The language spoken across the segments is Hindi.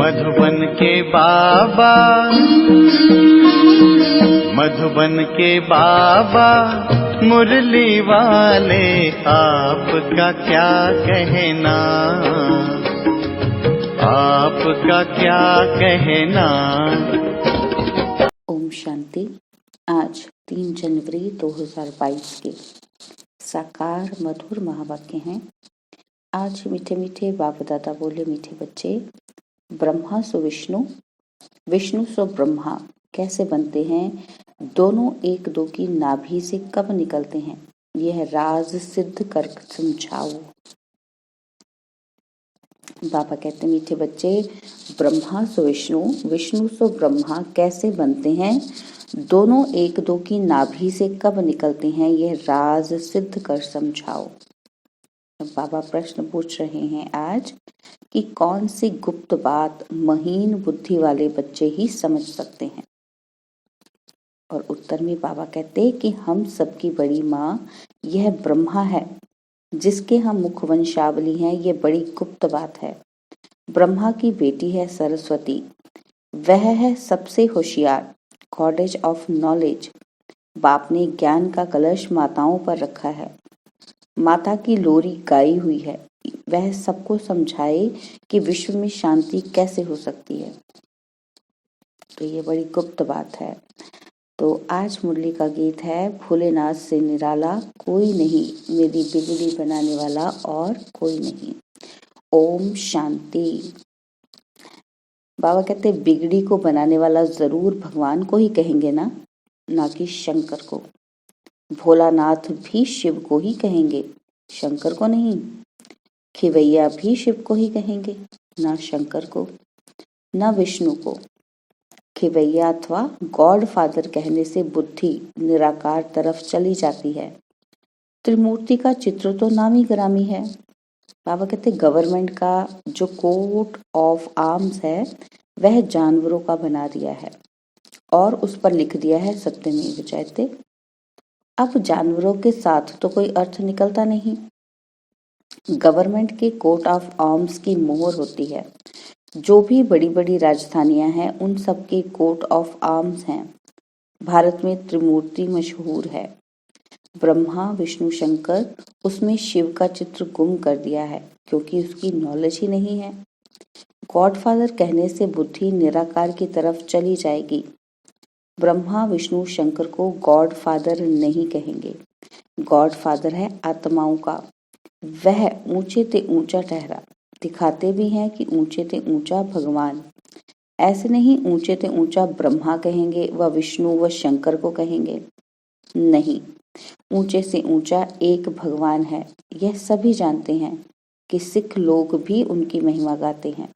मधुबन के बाबा, मधुबन के बाबा मुरली वाले, आपका क्या कहना, आपका क्या कहना। ओम शांति। आज 3 जनवरी 2022 के साकार मधुर महावाक्य हैं। आज मीठे मीठे बाप दादा बोले, मीठे बच्चे, ब्रह्मा सो विष्णु, विष्णु सो ब्रह्मा कैसे बनते हैं, दोनों एक दो की नाभि से कब निकलते हैं, यह राज सिद्ध कर समझाओ। बाबा कहते हैं, मीठे बच्चे, ब्रह्मा सो विष्णु, विष्णु सो ब्रह्मा कैसे बनते हैं, दोनों एक दो की नाभि से कब निकलते हैं, यह राज सिद्ध कर समझाओ। बाबा प्रश्न पूछ रहे हैं आज कि कौन सी गुप्त बात महीन बुद्धि वाले बच्चे ही समझ सकते हैं। और उत्तर में बाबा कहते हैं कि हम सबकी बड़ी माँ यह ब्रह्मा है, जिसके हम मुख वंशावली हैं, ये बड़ी गुप्त बात है। ब्रह्मा की बेटी है सरस्वती, वह है सबसे होशियार, गॉडेज ऑफ नॉलेज। बाप ने ज्ञान का कलश माताओं पर रखा है, माता की लोरी गाई हुई है, वह सबको समझाए कि विश्व में शांति कैसे हो सकती है। तो ये बड़ी गुप्त बात है। तो आज मुरली का गीत है, भोलेनाथ से निराला कोई नहीं, मेरी बिगड़ी बनाने वाला और कोई नहीं। ओम शांति। बाबा कहते बिगड़ी को बनाने वाला जरूर भगवान को ही कहेंगे ना कि शंकर को। भोलानाथ भी शिव को ही कहेंगे, शंकर को नहीं। खिवैया भी शिव को ही कहेंगे, ना शंकर को, ना विष्णु को। खिवैया अथवा गॉड फादर कहने से बुद्धि निराकार तरफ चली जाती है। त्रिमूर्ति का चित्र तो नामी ग्रामी है। बाबा कहते गवर्नमेंट का जो कोट ऑफ आर्म्स है वह जानवरों का बना दिया है और उस पर लिख दिया है सत्यमेव जयते। अब जानवरों के साथ तो कोई अर्थ निकलता नहीं। गवर्नमेंट के कोट ऑफ आर्म्स की मोहर होती है। जो भी बड़ी बड़ी राजधानियां हैं उन सब के कोट ऑफ आर्म्स हैं। भारत में त्रिमूर्ति मशहूर है, ब्रह्मा विष्णु शंकर। उसमें शिव का चित्र गुम कर दिया है क्योंकि उसकी नॉलेज ही नहीं है। गॉडफादर कहने से बुद्धि निराकार की तरफ चली जाएगी। ब्रह्मा विष्णु शंकर को गॉड फादर नहीं कहेंगे। गॉड फादर है आत्माओं का। वह ऊंचे ते ऊंचा ठहरा, दिखाते भी हैं कि ऊंचे ते ऊंचा भगवान। ऐसे नहीं ऊंचे ते ऊंचा ब्रह्मा कहेंगे व विष्णु व शंकर को कहेंगे, नहीं। ऊंचे से ऊंचा एक भगवान है, यह सभी जानते हैं कि सिख लोग भी उनकी महिमा गाते हैं।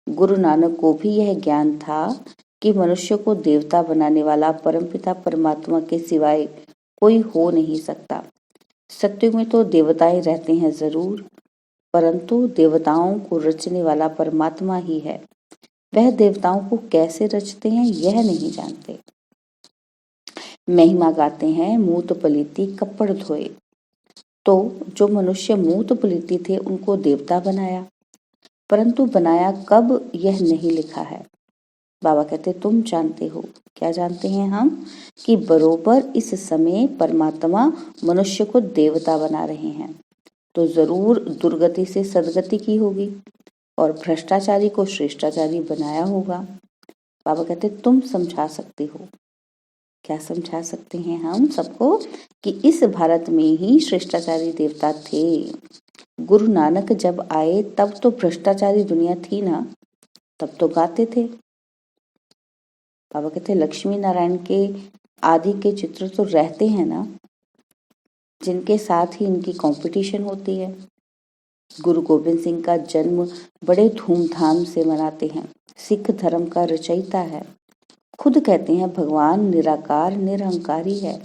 गुरु नानक को भी यह ज्ञान था कि मनुष्य को देवता बनाने वाला परमपिता परमात्मा के सिवाय कोई हो नहीं सकता। सत्युग में तो देवताएं रहते हैं जरूर, परंतु देवताओं को रचने वाला परमात्मा ही है। वह देवताओं को कैसे रचते हैं यह नहीं जानते। महिमा गाते हैं मूत पलीती कपड़ धोए। तो जो मनुष्य मूत पलीती थे उनको देवता बनाया, परंतु बनाया कब यह नहीं लिखा है। बाबा कहते तुम जानते हो। क्या जानते हैं हम? कि बरोबर इस समय परमात्मा मनुष्य को देवता बना रहे हैं, तो जरूर दुर्गति से सदगति की होगी और भ्रष्टाचारी को श्रेष्ठाचारी बनाया होगा। बाबा कहते तुम समझा सकते हो। क्या समझा सकते हैं हम सबको? कि इस भारत में ही श्रेष्ठाचारी देवता थे। गुरु नानक जब आए तब तो भ्रष्टाचारी दुनिया थी ना, तब तो गाते थे। बाबा कहते लक्ष्मी नारायण के आदि के चित्र तो रहते हैं ना, जिनके साथ ही इनकी कंपटीशन होती है। गुरु गोविंद सिंह का जन्म बड़े धूमधाम से मनाते हैं। सिख धर्म का रचयिता है, खुद कहते हैं भगवान निराकार निरहंकारी है।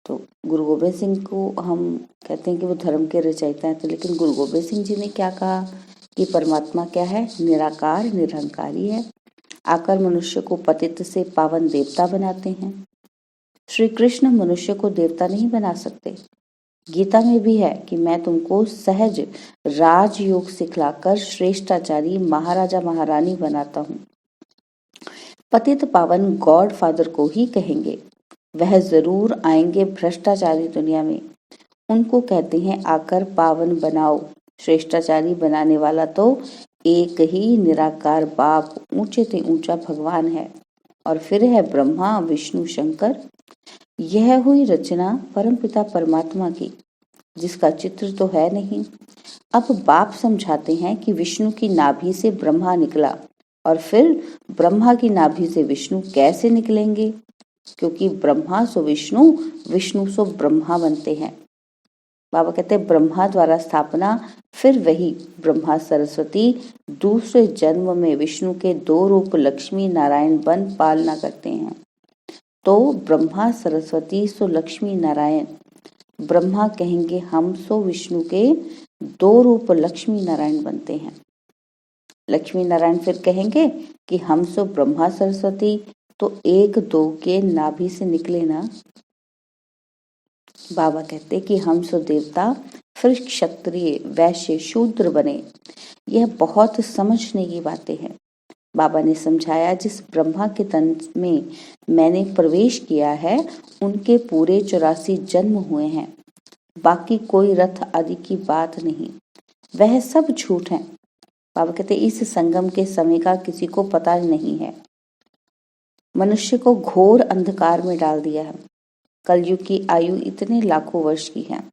तो गुरु गोविंद सिंह को हम कहते हैं कि वो धर्म के रचयिता हैं, तो लेकिन गुरु गोविंद सिंह जी ने क्या कहा कि परमात्मा क्या है? निराकार निरहंकारी है। आकर मनुष्य को पतित से पावन देवता बनाते हैं। श्री कृष्ण मनुष्य को देवता नहीं बना सकते। गीता में भी है कि मैं तुमको सहज राजयोग सिखलाकर श्रेष्ठाचारी महाराजा महारानी बनाता हूँ। पतित पावन गॉड फादर को ही कहेंगे। वह जरूर आएंगे भ्रष्टाचारी दुनिया में। उनको कहते हैं आकर पावन बनाओ। श्रेष्ठाचारी बनाने वाला तो एक ही निराकार बाप, ऊंचे से ऊंचा भगवान है। और फिर है ब्रह्मा विष्णु शंकर। यह हुई रचना परमपिता परमात्मा की, जिसका चित्र तो है नहीं। अब बाप समझाते हैं कि विष्णु की नाभि से ब्रह्मा निकला और फिर ब्रह्मा की नाभि से विष्णु कैसे निकलेंगे, क्योंकि ब्रह्मा सो विष्णु, विष्णु सो ब्रह्मा बनते हैं। बाबा कहते हैं ब्रह्मा द्वारा स्थापना, फिर वही ब्रह्मा सरस्वती दूसरे जन्म में विष्णु के दो रूप लक्ष्मी नारायण बन पालना करते हैं। तो ब्रह्मा सरस्वती सो लक्ष्मी नारायण। ब्रह्मा कहेंगे हम सो विष्णु के दो रूप लक्ष्मी नारायण बनते हैं। लक्ष्मी नारायण फिर कहेंगे कि हम सो ब्रह्मा सरस्वती तो एक दो के नाभि से निकले ना। बाबा कहते कि हम सो देवता, फिर क्षत्रिय वैश्य शूद्र बने। यह बहुत समझने की बातें हैं। बाबा ने समझाया जिस ब्रह्मा के तन में मैंने प्रवेश किया है उनके पूरे 84 जन्म हुए हैं। बाकी कोई रथ आदि की बात नहीं, वह सब झूठ है। बाबा कहते इस संगम के समय का किसी को पता नहीं है। मनुष्य को घोर अंधकार में डाल दिया है। कलयुग की आयु इतने लाखों वर्ष की है,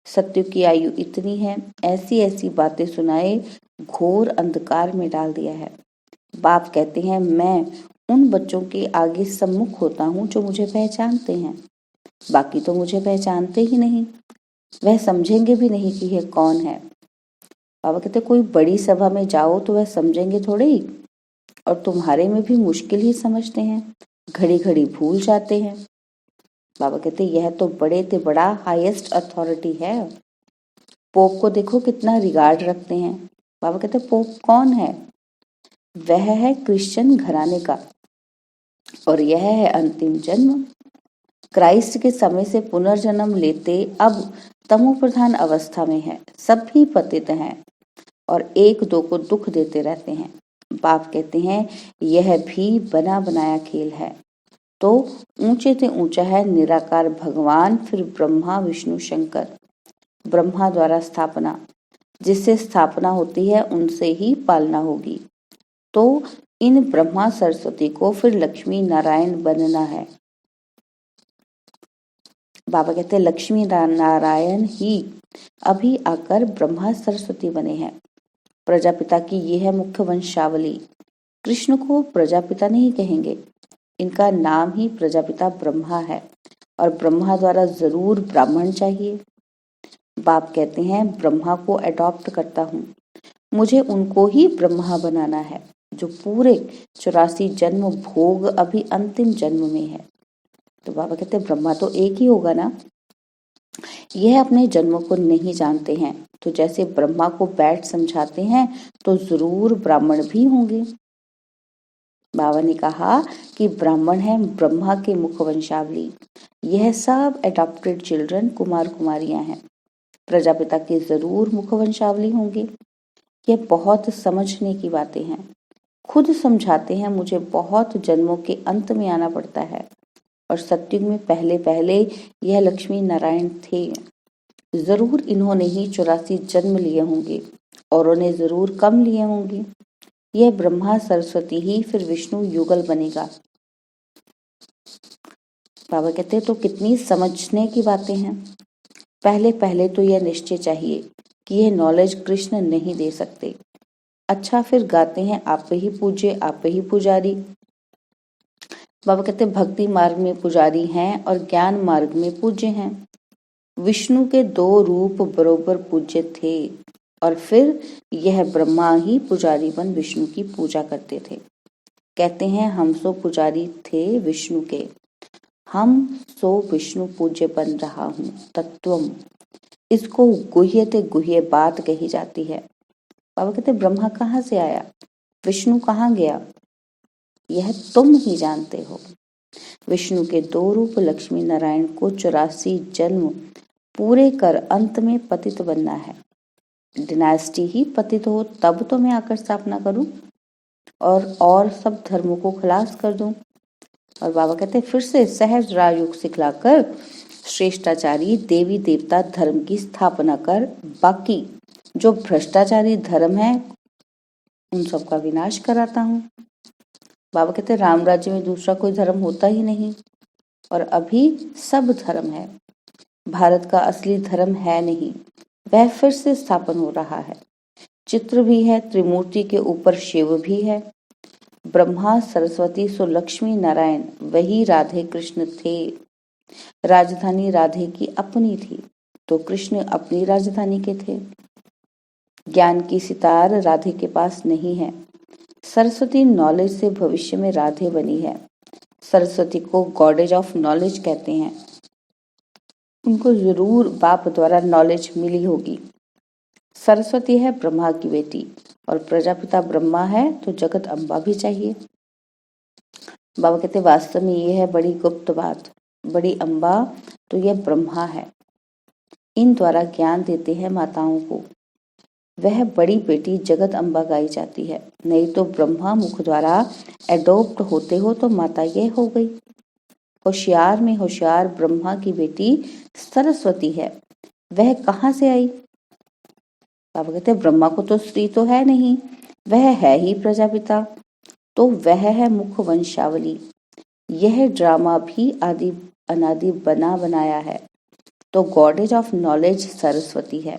सतयुग की आयु इतनी है, ऐसी ऐसी बातें सुनाए घोर अंधकार में डाल दिया है। बाप कहते हैं मैं उन बच्चों के आगे सम्मुख होता हूँ जो मुझे पहचानते हैं। बाकी तो मुझे पहचानते ही नहीं, वह समझेंगे भी नहीं कि यह कौन है। बाबा कहते कोई बड़ी सभा में जाओ तो वह समझेंगे थोड़े ही, और तुम्हारे में भी मुश्किल ही समझते हैं, घड़ी घड़ी भूल जाते हैं। बाबा कहते यह तो बड़े से बड़ा हाईएस्ट अथॉरिटी है। पोप को देखो कितना रिगार्ड रखते हैं। बाबा कहते पोप कौन है? वह है क्रिश्चियन घराने का, और यह है अंतिम जन्म। क्राइस्ट के समय से पुनर्जन्म लेते अब तमो प्रधान अवस्था में है। सभी पतित हैं और एक दो को दुख देते रहते हैं। बाप कहते हैं यह भी बना बनाया खेल है। तो ऊंचे से ऊंचा है निराकार भगवान, फिर ब्रह्मा विष्णु शंकर। ब्रह्मा द्वारा स्थापना, जिससे स्थापना होती है उनसे ही पालना होगी। तो इन ब्रह्मा सरस्वती को फिर लक्ष्मी नारायण बनना है। बाबा कहते हैं लक्ष्मी नारायण ही अभी आकर ब्रह्मा सरस्वती बने हैं। प्रजापिता की यह है मुख्य वंशावली। कृष्ण को प्रजापिता नहीं कहेंगे, इनका नाम ही प्रजापिता ब्रह्मा है, और ब्रह्मा द्वारा जरूर ब्राह्मण चाहिए। बाप कहते हैं ब्रह्मा को अडॉप्ट करता हूँ, मुझे उनको ही ब्रह्मा बनाना है जो पूरे 84 जन्म भोग अभी अंतिम जन्म में है। तो बाबा कहते हैं ब्रह्मा तो एक ही होगा ना। यह अपने जन्मों को नहीं जानते हैं, तो जैसे ब्रह्मा को बैठ समझाते हैं तो जरूर ब्राह्मण भी होंगे। बाबा ने कहा कि ब्राह्मण है ब्रह्मा के मुख वंशावली। यह सब एडॉप्टेड चिल्ड्रन कुमार कुमारियां हैं। प्रजापिता के जरूर मुख वंशावली होंगे। यह बहुत समझने की बातें हैं। खुद समझाते हैं मुझे बहुत जन्मों के अंत में आना पड़ता है, और सतयुग में पहले पहले यह लक्ष्मी नारायण थे। जरूर इन्होंने ही 84 जन्म लिए होंगे, औरों ने जरूर कम लिए होंगे। यह ब्रह्मा सरस्वती ही फिर विष्णु युगल बनेगा। बाबा कहते हैं तो कितनी समझने की बातें हैं। पहले पहले तो यह निश्चय चाहिए कि यह नॉलेज कृष्ण नहीं दे सकते। अच्छा फिर गाते हैं आप ही पूज्य आप ही पुजारी। बाबा कहते भक्ति मार्ग में पुजारी हैं और ज्ञान मार्ग में पूज्य हैं। विष्णु के दो रूप बरोबर पूज्य थे, और फिर यह ब्रह्मा ही पुजारी बन विष्णु की पूजा करते थे। कहते हैं हम सो पुजारी थे विष्णु के, हम सो विष्णु पूज्य बन रहा हूँ तत्वम। इसको गुह्य ते गुह्य बात कही जाती है। बाबा कहते ब्रह्मा कहाँ से आया, विष्णु कहाँ गया, यह तुम ही जानते हो। विष्णु के दो रूप लक्ष्मी नारायण को 84 जन्म पूरे कर अंत में पतित बनना है। डिनास्टी ही पतित हो तब तो मैं आकर स्थापना करूं और सब धर्मों को खलास कर दूं। और बाबा कहते हैं फिर से सहज राजयोग सिखलाकर श्रेष्ठाचारी देवी देवता धर्म की स्थापना कर बाकी जो भ्रष्टाचारी धर्म है उन सब का विनाश कराता हूँ। बाबा कहते हैं राम राज्य में दूसरा कोई धर्म होता ही नहीं और अभी सब धर्म है। भारत का असली धर्म है नहीं, वह फिर से स्थापन हो रहा है। चित्र भी है, त्रिमूर्ति के ऊपर शिव भी है। ब्रह्मा सरस्वती सो लक्ष्मी नारायण वही राधे कृष्ण थे। राजधानी राधे की अपनी थी तो कृष्ण अपनी राजधानी के थे। ज्ञान की सितार राधे के पास नहीं है। सरस्वती नॉलेज से भविष्य में राधे बनी है। सरस्वती को गॉडेज ऑफ नॉलेज कहते हैं। उनको जरूर बाप द्वारा नॉलेज मिली होगी। सरस्वती है ब्रह्मा की बेटी और प्रजापिता ब्रह्मा है तो जगत अम्बा भी चाहिए। बाबा कहते वास्तव में ये है बड़ी गुप्त बात। बड़ी अम्बा तो यह ब्रह्मा है। इन द्वारा ज्ञान देते हैं माताओं को। वह बड़ी बेटी जगत अम्बा गाई जाती है। नहीं तो ब्रह्मा मुख द्वारा एडोप्ट होते हो तो माता ये हो गई। होशियार में होशियार ब्रह्मा की बेटी सरस्वती है। वह कहाँ से आई? बाबा कहते ब्रह्मा को तो स्त्री तो है नहीं, वह है ही प्रजापिता, तो वह है मुख वंशावली। यह ड्रामा भी आदि अनादि बना बनाया है। तो गॉडेज ऑफ नॉलेज सरस्वती है।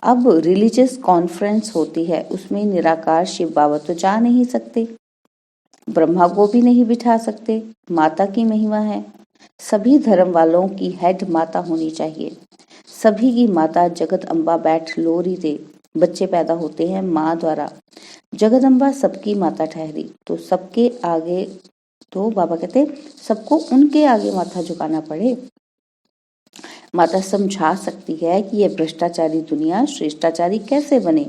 अब रिलीजियस कॉन्फ्रेंस होती है, उसमें निराकार शिव बाबा तो जा नहीं सकते, ब्रह्मा को भी नहीं बिठा सकते। माता की महिमा है। सभी धर्म वालों की हेड माता होनी चाहिए। सभी की माता जगत अम्बा बैठ लोरी दे। बच्चे पैदा होते हैं माँ द्वारा। जगदम्बा सबकी माता ठहरी तो सबके आगे, तो बाबा कहते सबको उनके आगे माथा झुकाना पड़े। माता समझा सकती है कि यह भ्रष्टाचारी दुनिया श्रेष्ठाचारी कैसे बने,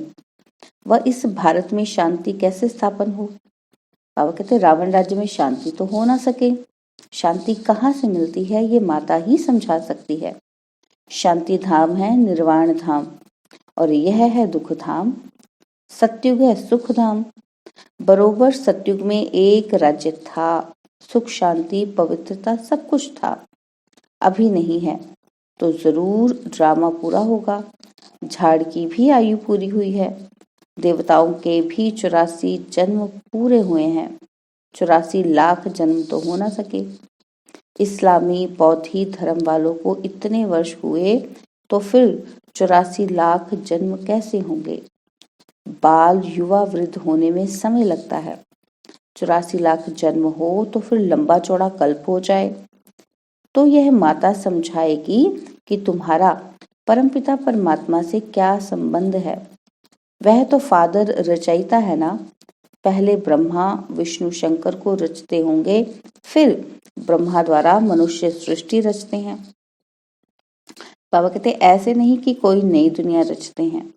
वह इस भारत में शांति कैसे स्थापन हो। बाबा कहते रावण राज्य में शांति तो हो ना सके। शांति कहाँ से मिलती है ये माता ही समझा सकती है। शांति धाम है निर्वाण धाम और यह है दुख धाम। सतयुग है सुख धाम। बरोबर सतयुग में एक राज्य था, सुख शांति पवित्रता सब कुछ था। अभी नहीं है तो जरूर ड्रामा पूरा होगा। झाड़ की भी आयु पूरी हुई है। देवताओं के भी 84 जन्म पूरे हुए हैं। 84 लाख जन्म तो हो ना सके। इस्लामी बौद्धी धर्म वालों को इतने वर्ष हुए तो फिर 84 लाख जन्म कैसे होंगे। बाल युवा वृद्ध होने में समय लगता है। 84 लाख जन्म हो तो फिर लंबा चौड़ा कल्प हो जाए तो यह माता समझाएगी कि तुम्हारा परमपिता परमात्मा से क्या संबंध है। वह तो फादर रचयिता है ना। पहले ब्रह्मा विष्णु शंकर को रचते होंगे, फिर ब्रह्मा द्वारा मनुष्य सृष्टि रचते हैं। बाबा कहते ऐसे नहीं कि कोई नई दुनिया रचते हैं।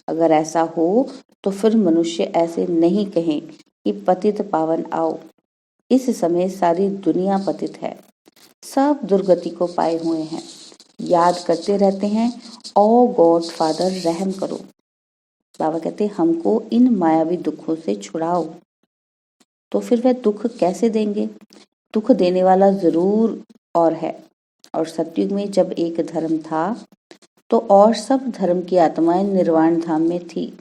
अगर ऐसा हो तो फिर मनुष्य ऐसे नहीं कहें कि पतित पावन आओ। इस समय सारी दुनिया पतित है। सब दुर्गति को पाए हुए हैं। याद करते रहते हैं ओ गॉड फादर रहम करो। बाबा कहते हमको इन मायावी दुखों से छुड़ाओ। तो फिर वह दुख कैसे देंगे? दुख देने वाला जरूर और है। और सतयुग में जब एक धर्म था तो और सब धर्म की आत्माएं निर्वाण धाम में थी।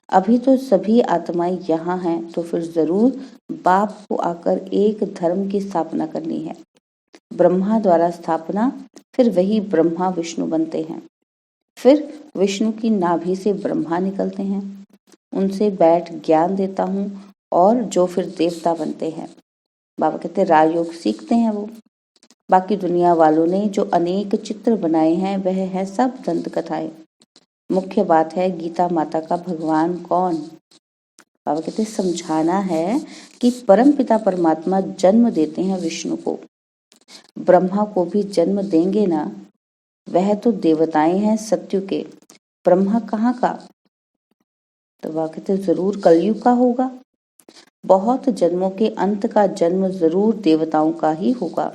अभी तो सभी आत्माएं यहाँ हैं तो फिर जरूर बाप को आकर एक धर्म की स्थापना करनी है। ब्रह्मा द्वारा स्थापना, फिर वही ब्रह्मा विष्णु बनते हैं। फिर विष्णु की नाभि से ब्रह्मा निकलते हैं। उनसे बैठ ज्ञान देता हूँ और जो फिर देवता बनते हैं। बाबा कहते राजयोग सीखते हैं वो। बाकी दुनिया वालों ने जो अनेक चित्र बनाए हैं वह है सब दंत कथाएं। मुख्य बात है गीता माता का भगवान कौन। बाबा कहते समझाना है कि परम पिता परमात्मा जन्म देते हैं विष्णु को। ब्रह्मा को भी जन्म देंगे ना। वह तो देवताएं हैं सत्यु के। ब्रह्मा कहाँ का? तो बाबा कहते जरूर कलयुग का होगा। बहुत जन्मों के अंत का जन्म जरूर देवताओं का ही होगा।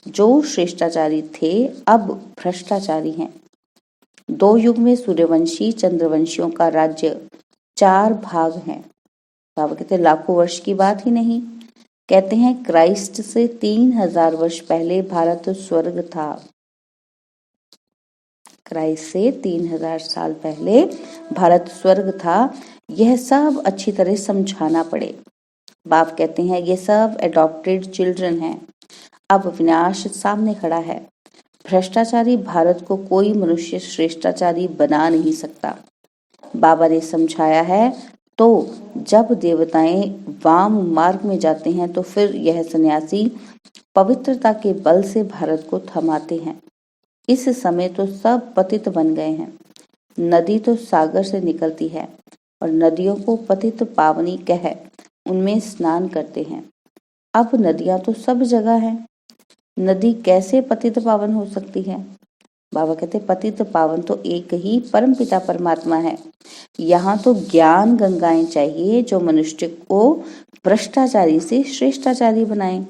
जो श्रेष्ठाचारी थे अब भ्रष्टाचारी हैं। 2 युग में सूर्यवंशी चंद्रवंशियों का राज्य 4 भाग हैं। बाबा कहते हैं लाखों वर्ष की बात ही नहीं। कहते हैं क्राइस्ट से 3000 वर्ष पहले भारत स्वर्ग था। क्राइस्ट से 3000 साल पहले भारत स्वर्ग था। यह सब अच्छी तरह समझाना पड़े। बाप कहते हैं ये सब एडॉप्टेड चिल्ड्रन हैं। अब विनाश सामने खड़ा है। भ्रष्टाचारी भारत को कोई मनुष्य श्रेष्ठाचारी बना नहीं सकता। बाबा ने समझाया है तो जब देवताएं वाम मार्ग में जाते हैं तो फिर यह सन्यासी पवित्रता के बल से भारत को थमाते हैं। इस समय तो सब पतित बन गए हैं। नदी तो सागर से निकलती है और नदियों को पतित पावनी कह उनमें स्नान करते हैं। अब नदियां तो सब जगह हैं। नदी कैसे पतित पावन हो सकती है? बाबा कहते पतित पावन तो एक ही परमपिता परमात्मा है। यहाँ तो ज्ञान गंगाएं चाहिए जो मनुष्य को भ्रष्टाचारी से श्रेष्ठाचारी बनाए,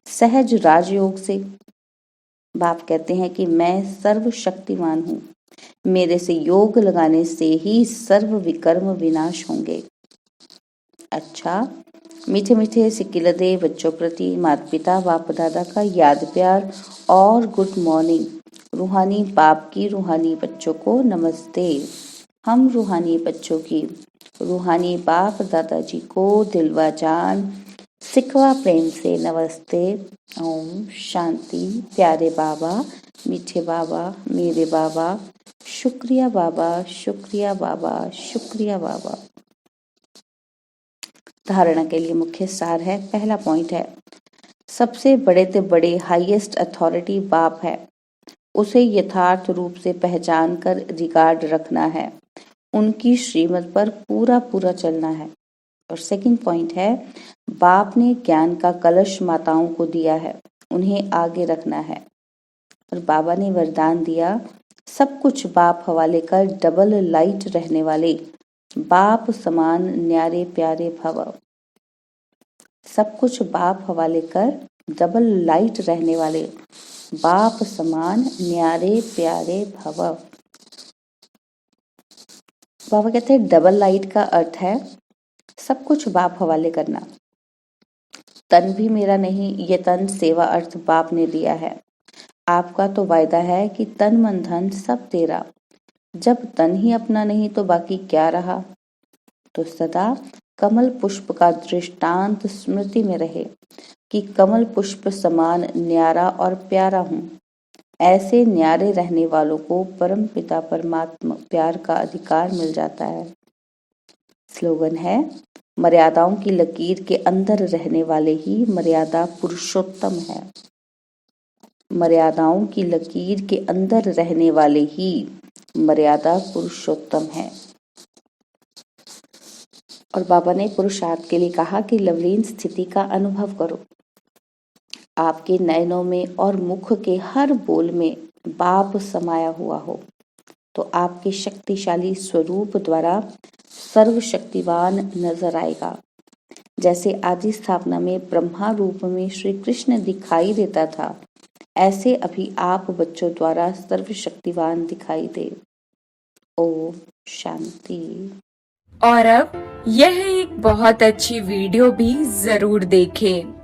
सहज राजयोग से। बाप कहते हैं कि मैं सर्वशक्तिमान हूँ। मेरे से योग लगाने से ही सर्व विकर्म विनाश होंगे। अच्छा, मीठे मीठे सिक्किलदे बच्चों प्रति माता पिता बाप दादा का याद प्यार और गुड मॉर्निंग। रूहानी बाप की रूहानी बच्चों को नमस्ते। हम रूहानी बच्चों की रूहानी बाप दादाजी को दिलवा जान सिखवा प्रेम से नमस्ते। ओम शांति। प्यारे बाबा, मीठे बाबा, मेरे बाबा, शुक्रिया बाबा, शुक्रिया बाबा, शुक्रिया बाबा। धारणा के लिए मुख्य सार है। पहला पॉइंट है सबसे बड़े से बड़े हाईएस्ट अथॉरिटी बाप है। उसे यथार्थ रूप से पहचान कर रिगार्ड रखना है। उनकी श्रीमत पर पूरा पूरा चलना है। और सेकंड पॉइंट है बाप ने ज्ञान का कलश माताओं को दिया है, उन्हें आगे रखना है। और बाबा ने वरदान दिया सब कुछ बाप हवाले कर डबल लाइट रहने वाले बाप समान न्यारे प्यारे भव। सब कुछ बाप हवाले कर डबल लाइट रहने वाले बाप समान न्यारे प्यारे भव। बाबा कहते हैं डबल लाइट का अर्थ है सब कुछ बाप हवाले करना। तन भी मेरा नहीं, ये तन सेवा अर्थ बाप ने दिया है। आपका तो वायदा है कि तन मन धन सब तेरा। जब तन ही अपना नहीं तो बाकी क्या रहा? तो सदा कमल पुष्प का दृष्टांत स्मृति में रहे कि कमल पुष्प समान न्यारा और प्यारा हूँ। ऐसे न्यारे रहने वालों को परम पिता परमात्मा प्यार का अधिकार मिल जाता है। स्लोगन है मर्यादाओं की लकीर के अंदर रहने वाले ही मर्यादा पुरुषोत्तम है। मर्यादाओं की लकीर के अंदर रहने वाले ही मर्यादा पुरुषोत्तम है। और बाबा ने पुरुषार्थ के लिए कहा कि लवलीन स्थिति का अनुभव करो। आपके नयनों में और मुख के हर बोल में बाप समाया हुआ हो तो आपके शक्तिशाली स्वरूप द्वारा सर्वशक्तिवान नजर आएगा। जैसे आदि स्थापना में ब्रह्मा रूप में श्री कृष्ण दिखाई देता था, ऐसे अभी आप बच्चों द्वारा सर्वशक्तिवान दिखाई दे। ओम शांति। और अब यह एक बहुत अच्छी वीडियो भी जरूर देखें।